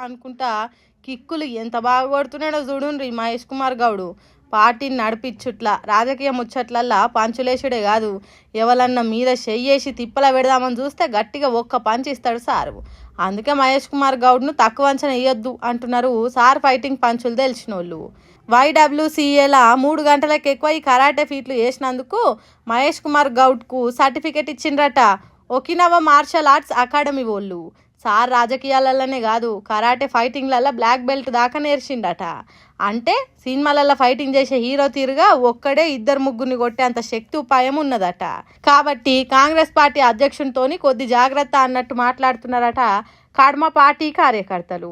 అనుకుంటా కిక్కులు ఎంత బాగా కొడుతున్నాడో చూడుండ్రి మహేష్ కుమార్ గౌడు. పార్టీని నడిపించుట్లా రాజకీయ ముచ్చట్లల్లా పంచులేసుడే కాదు, ఎవరన్నా మీద చెయ్యేసి తిప్పల పెడదామని చూస్తే గట్టిగా ఒక్క పంచ్ ఇస్తాడు సారు. అందుకే మహేష్ కుమార్ గౌడ్ను తక్కువ అంచనా వేయొద్దు అంటున్నారు సార్ ఫైటింగ్ పంచులు తెలిసినోళ్ళు. YWCAల 3 గంటలకు ఎక్కువ ఈ కరాటే ఫీట్లు చేసినందుకు మహేష్ కుమార్ గౌడ్కు సర్టిఫికెట్ ఇచ్చిండ్రట ఒకినవా మార్షల్ ఆర్ట్స్ అకాడమీ వాళ్ళు. సార్ రాజకీయాలలోనే కాదు కరాటే ఫైటింగ్లలో బ్లాక్ బెల్ట్ దాకా నేర్చిండట. అంటే సినిమాలలో ఫైటింగ్ చేసే హీరో తీరుగా ఒక్కడే 2-3 కొట్టే అంత శక్తి ఉపాయం ఉన్నదట. కాబట్టి కాంగ్రెస్ పార్టీ అధ్యక్షునితోని కొద్ది జాగ్రత్త అన్నట్టు మాట్లాడుతున్నారట కడమ పార్టీ కార్యకర్తలు.